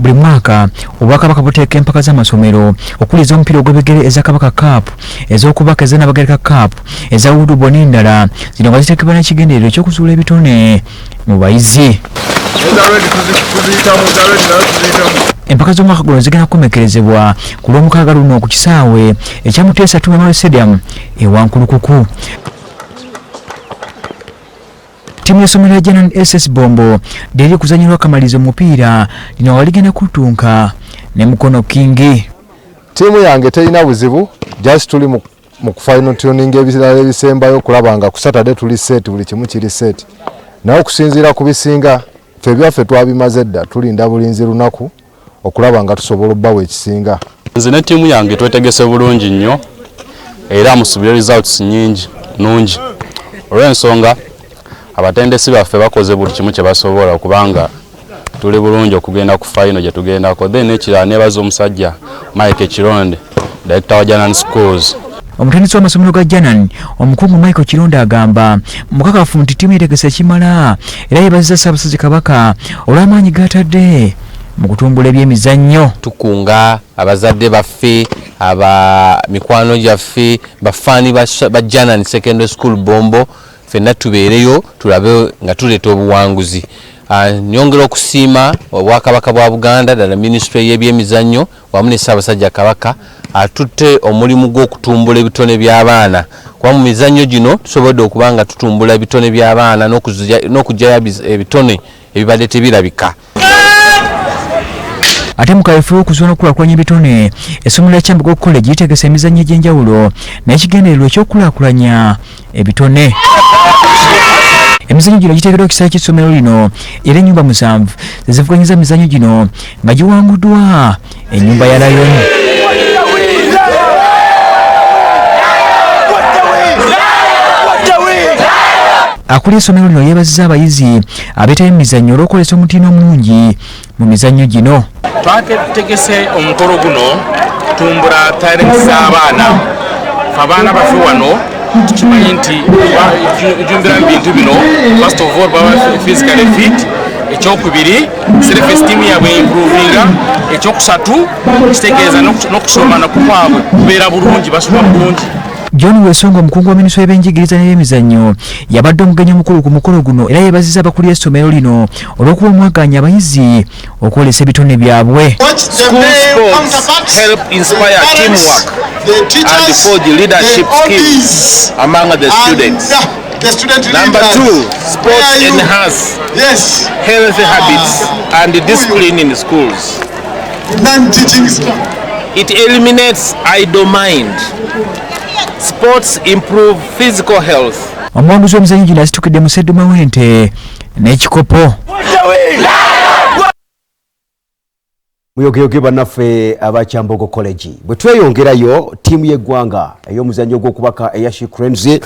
Buli mwaka Obwakabaka buteeka empaka z'amasomero okuliza omupiira ogw'ebigere ez'Akabaka Cup, ez'okubaka ez'Nabagereka Cup, eza Wudubo n'endala, zino nga ziteekebwa n'ekigendererwa eky'okuzuula ebitone mu bayizi. Empaka z'omwaka guno zigenda kukomekerezebwa ku lw'omukaaga luno ku kisaawe ekya Muteesa Memorial Stadium Wankulukuku. Timu y'essomero ya Janan SS Bombo lyeri kuzannyirako akamalizo mupiira lino nga ligenda kutunka ne Mukono King. Timu yange terina buzibu, just tuli mu final tuning ebirala ebisembayo okulaba nga ku Saturday tuli set, buli kimu kiri set. Naye okusinziira ku bisinga ffe byaffe twabimaze dda, tulinda bulinzi lunaku okulaba nga tusobola obbawo ekisinga. Nze ne timu yange twetegese bulungi nnyo era musubire results nnyingi nungi. Olw'ensonga abatendesi baffe bakoze buli kimu kye basobola okubanga tuli bulungi okugenda ku final gye tugendako. Then ekirala nebaza omusajja Mike Kironde, director wa Janan Schools. Omutandisi w'amasomero ga Janan, omukungu Michael Kironde agamba mukakafu nti ttiimu yeetegese ekimala era yeebazizza Ssaabasajja Kabaka olw'amaanyi g'atadde mu kutumbula ebyemizannyo. Tukunga abazadde baffe, mikwano gyaffe, bafaani ba Janan Secondary School Bombo, ffenna tubeereyo tulabe nga tuleeta obuwanguzi. Nyongera okusiima Obwakabaka bwa Buganda ddala Ministry y'ebyemizannyo wamu ne Ssaabasajja Kabaka atutte omulimu gw'okutumbula ebitone by'abaana. Kuba mu mizannyo gino tusobodde okuba nga tutumbula ebitone by'abaana n'okugyayo ebitone ebibadde tebirabika. Ate mu kaweefube w'okuzuula n'okukulaakulanya ebitone, essomero lya Kyambogo College litegese emizannyo egy'enjawulo n'ekigendererwa eky'okukulaakulanya ebitone. Emizannyo gino giteekeddwa ekisaawe ky'essomero lino era ennyumba 7 zezivuganyiza emizannyo gino nga giwanguddwa ennyumba ya Lion. Akulira essomero lino yeebazizza abayizi abeetaba emizannyo olw'okukozesa omutindo omulungi mu mizannyo gino. Twategese omukolo guno tutumbula talenti z'abaana. Abaana baffe wano tukimanyi nti jumbira mu bintu bino, first of all baba physically fit, ekyokubiri self esteem yabwe improvinga, ekyokusatu kitegeeza n'okusoma nakwabwe kubeera bulungi, basoma bulungi. John Wesonga, omukungu wa Minisitule y'ebyenjigiriza n'ebyemizannyo, yabadde omugenyi omukulu ku mukolo guno era yeebazizza abakulira essomero lino olw'okuba omwaganya abayizi okwolesa ebitone byabwe. Help inspire teamwork and forge leadership skills among the students. Number 2, sports enhance healthy habits and discipline in schools. It eliminates idle mind. Sports improve physical health. Omuwanguzi w'emizannyo gino asitukidde mu Sseddume w'ente n'ekikopo. Muyogeyoge bannaffe aba Kyambogo College bwe tweyongerayo ttiimu y'eggwanga ey'omuzannyo gw'okubaka eya She Cranes